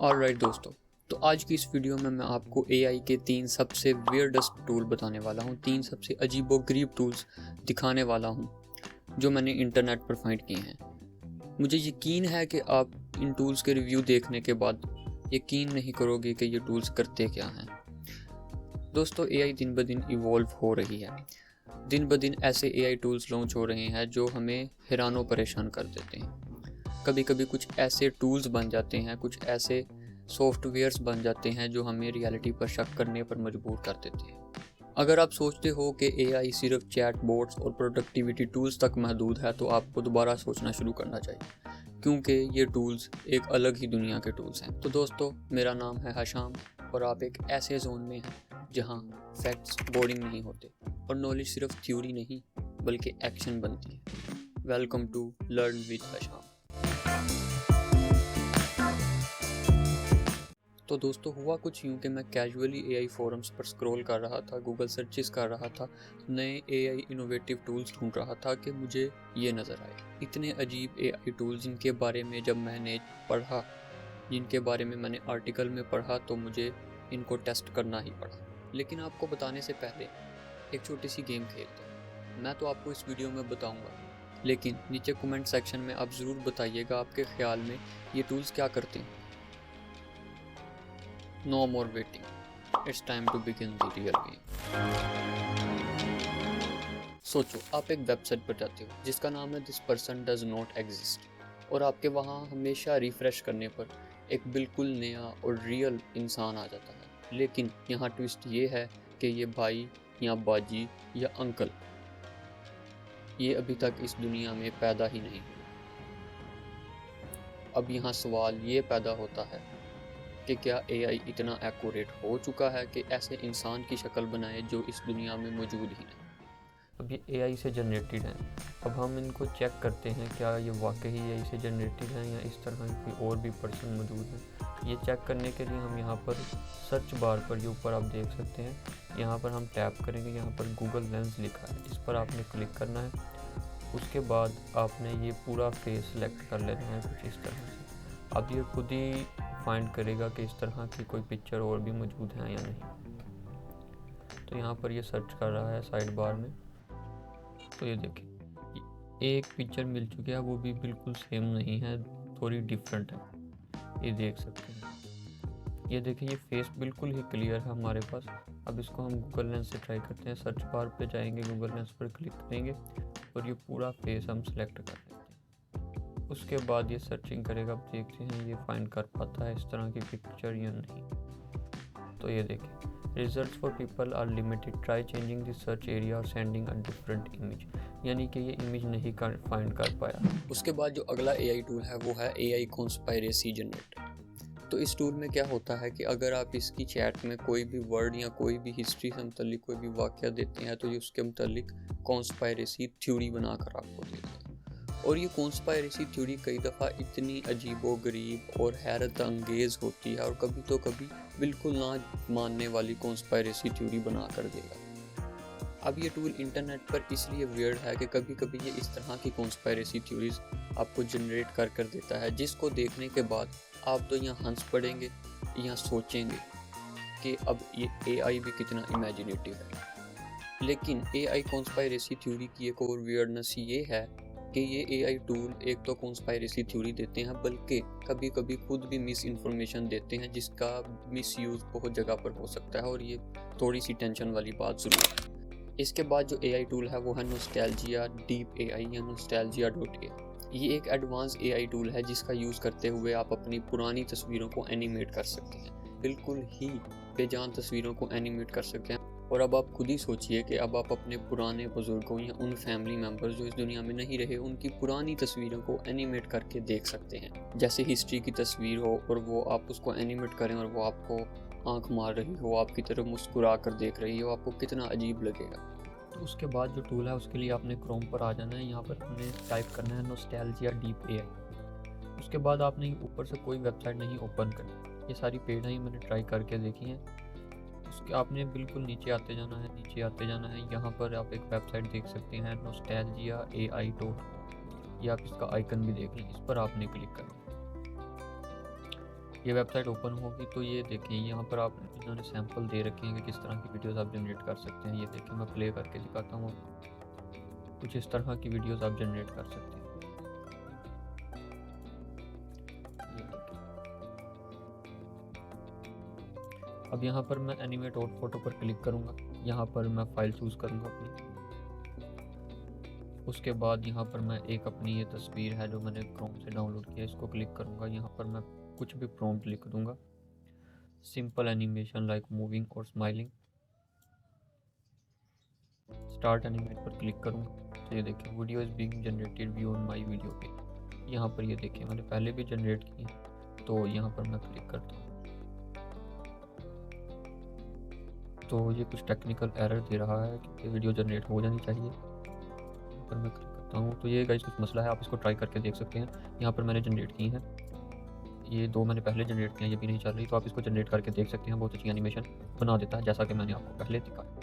Alright दोस्तों, तो आज की इस वीडियो में मैं आपको एआई के 3 सबसे वियर्डेस्ट टूल बताने वाला हूँ। 3 सबसे अजीबोगरीब टूल्स दिखाने वाला हूँ जो मैंने इंटरनेट पर फाइंड किए हैं। मुझे यकीन है कि आप इन टूल्स के रिव्यू देखने के बाद यकीन नहीं करोगे कि ये टूल्स करते क्या हैं। दोस्तों, एआई दिन ब दिन इवॉल्व हो रही है। दिन ब दिन ऐसे एआई टूल्स लॉन्च हो रहे हैं जो हमें हैरानो परेशान कर देते हैं। कभी कभी कुछ ऐसे टूल्स बन जाते हैं, कुछ ऐसे सॉफ्टवेयर्स बन जाते हैं जो हमें रियलिटी पर शक करने पर मजबूर कर देते हैं। अगर आप सोचते हो कि एआई सिर्फ चैट बोट्स और प्रोडक्टिविटी टूल्स तक महदूद है तो आपको दोबारा सोचना शुरू करना चाहिए, क्योंकि ये टूल्स एक अलग ही दुनिया के टूल्स हैं। तो दोस्तों, मेरा नाम है हशाम और आप एक ऐसे जोन में हैं जहां फैक्ट्स बोरिंग नहीं होते और नॉलेज सिर्फ थ्योरी नहीं बल्कि एक्शन बनती है। Welcome to learn with Hasham. तो दोस्तों, हुआ कुछ यूँ कि मैं कैजुअली एआई फोरम्स पर स्क्रॉल कर रहा था, गूगल सर्चेस कर रहा था, नए एआई इनोवेटिव टूल्स ढूंढ रहा था कि मुझे ये नज़र आए। इतने अजीब एआई टूल्स जिनके बारे में जब मैंने पढ़ा, जिनके बारे में मैंने आर्टिकल में पढ़ा, तो मुझे इनको टेस्ट करना ही पड़ा। लेकिन आपको बताने से पहले एक छोटी सी गेम खेलते हैं। मैं तो आपको इस वीडियो में बताऊँगा, लेकिन नीचे कमेंट सेक्शन में आप ज़रूर बताइएगा आपके ख्याल में ये टूल्स क्या करते हैं। No more waiting. It's time to begin the real game. सोचो, आप एक वेबसाइट पर जाते हो जिसका नाम है this person does not exist, और आपके वहाँ हमेशा रिफ्रेश करने पर एक बिल्कुल नया और रियल इंसान आ जाता है। लेकिन यहाँ ट्विस्ट ये है कि ये भाई या बाजी या अंकल ये अभी तक इस दुनिया में पैदा ही नहीं हुए। अब यहाँ सवाल ये पैदा होता है कि क्या एआई इतना एक्यूरेट हो चुका है कि ऐसे इंसान की शक्ल बनाए जो इस दुनिया में मौजूद ही नहीं। अब ये एआई से जनरेटेड हैं। अब हम इनको चेक करते हैं क्या ये वाकई एआई से जनरेटेड हैं या इस तरह कोई और भी पर्सन मौजूद है। ये चेक करने के लिए हम यहाँ पर सर्च बार पर, ये ऊपर आप देख सकते हैं, यहाँ पर हम टैप करेंगे, यहाँ पर गूगल लेंस लिखा है, इस पर आपने क्लिक करना है। उसके बाद आपने ये पूरा फेस सेलेक्ट कर लेना है कुछ इस तरह से। अब ये खुद ही फाइंड करेगा कि इस तरह की कोई पिक्चर और भी मौजूद है या नहीं। तो यहाँ पर ये सर्च कर रहा है साइड बार में। तो ये देखिए, एक पिक्चर मिल चुकी है, वो भी बिल्कुल सेम नहीं है, थोड़ी डिफरेंट है। ये देख सकते हैं। ये देखिए, ये फेस बिल्कुल ही क्लियर है हमारे पास। अब इसको हम गूगल लेंस से ट्राई करते हैं। सर्च बार पे जाएंगे, गूगल लेंस पर क्लिक करेंगे और ये पूरा फेस हम सेलेक्ट कर लेते हैं। उसके बाद ये सर्चिंग करेगा। आप देखते हैं ये फाइंड कर पाता है इस तरह की पिक्चर या नहीं। तो ये देखिए, results for people are limited, try changing the search area और सेंडिंग अ डिफरेंट इमेज, यानी कि ये इमेज नहीं फाइंड कर पाया। उसके बाद जो अगला एआई टूल है वो है एआई कॉन्स्पायरेसी जनरेटर। तो इस टूल में क्या होता है कि अगर आप इसकी चैट में कोई भी वर्ड या कोई भी हिस्ट्री से मुतल्लिक कोई भी वाक़या देते हैं तो ये उसके मुतल्लिक कॉन्स्पायरेसी थ्योरी बनाकर आपको देता है। और ये कॉन्स्पायरेसी थ्योरी कई दफ़ा इतनी अजीबोगरीब और हैरत अंगेज़ होती है और कभी तो कभी बिल्कुल ना मानने वाली कॉन्स्पायरेसी थ्योरी बना कर देगा। अब ये टूल इंटरनेट पर इसलिए वियर्ड है कि कभी कभी ये इस तरह की कॉन्स्पायरेसी थ्योरीज आपको जनरेट कर देता है, जिसको देखने के बाद आप तो यहाँ हंस पड़ेंगे, यहाँ सोचेंगे कि अब ये एआई भी कितना इमेजिनेटिव है। लेकिन एआई कॉन्स्पायरेसी थ्योरी की एक और वियर्डनेस ये है कि ये एआई टूल एक तो कॉन्स्पायरेसी थ्योरी देते हैं, बल्कि कभी कभी खुद भी मिस इन्फॉर्मेशन देते हैं जिसका मिसयूज़ बहुत जगह पर हो सकता है, और ये थोड़ी सी टेंशन वाली बात ज़रूर है। इसके बाद जो एआई टूल है वो है नोस्टैल्जिया डीप एआई या nostalgia.ai। ये एक एडवांस एआई टूल है जिसका यूज़ करते हुए आप अपनी पुरानी तस्वीरों को एनिमेट कर सकते हैं, बिल्कुल ही बेजान तस्वीरों को एनिमेट कर सकते हैं। और अब आप खुद ही सोचिए कि अब आप अपने पुराने बुजुर्गों या उन फैमिली मेम्बर्स जो इस दुनिया में नहीं रहे, उनकी पुरानी तस्वीरों को एनिमेट करके देख सकते हैं, जैसे हिस्ट्री की तस्वीर हो और वो आप उसको एनिमेट करें और वो आपको आंख मार रही हो, आपकी तरफ मुस्कुरा कर देख रही हो, आपको कितना अजीब लगेगा। तो उसके बाद जो टूल है उसके लिए आपने क्रोम पर आ जाना है, यहाँ पर हमने टाइप करना है नोस्टैल्जिया डीप एआई। उसके बाद आपने ऊपर से कोई वेबसाइट नहीं ओपन करनी, ये सारी पेज हैं, मैंने ट्राई करके देखी हैं। उसके आपने बिल्कुल नीचे आते जाना है, नीचे आते जाना है। यहाँ पर आप एक वेबसाइट देख सकते हैं nostalgia.ai. ये आप इसका आइकन भी देख लें, इस पर आपने क्लिक करना। ये वेबसाइट ओपन होगी तो ये देखें, यहाँ पर आप इन्होंने सैंपल दे रखे हैं कि किस तरह की वीडियोस आप जनरेट कर सकते हैं। ये देखें, मैं प्ले करके दिखाता हूँ आपको। कुछ इस तरह की वीडियोस आप जनरेट कर सकते हैं। ये देखें। अब यहाँ पर मैं एनिमेट और फोटो पर क्लिक करूँगा। यहाँ पर मैं फाइल चूज़ करूँगा अपनी। उसके बाद यहाँ पर मैं एक अपनी ये तस्वीर है जो मैंने क्रोम से डाउनलोड किया, इसको क्लिक करूँगा। यहाँ पर मैं कुछ भी प्रॉम्प्ट लिख दूँगा, सिंपल एनिमेशन लाइक मूविंग और स्माइलिंग। स्टार्ट एनिमेट पर क्लिक करूँगा तो ये देखिए video is being generated view on my video पे। यहाँ पर ये देखिए मैंने पहले भी जनरेट की है, तो यहाँ पर मैं क्लिक करता हूँ तो ये कुछ टेक्निकल एरर दे रहा है क्योंकि वीडियो जनरेट हो जानी चाहिए। यहाँ पर मैं क्लिक करता हूँ तो ये गाइस कुछ मसला है, आप इसको ट्राई करके देख सकते हैं। यहाँ पर मैंने जनरेट की हैं, ये 2 मैंने पहले जनरेट किए हैं, ये भी नहीं चल रही, तो आप इसको जनरेट करके देख सकते हैं। बहुत अच्छी एनिमेशन बना देता है जैसा कि मैंने आपको पहले दिखाया।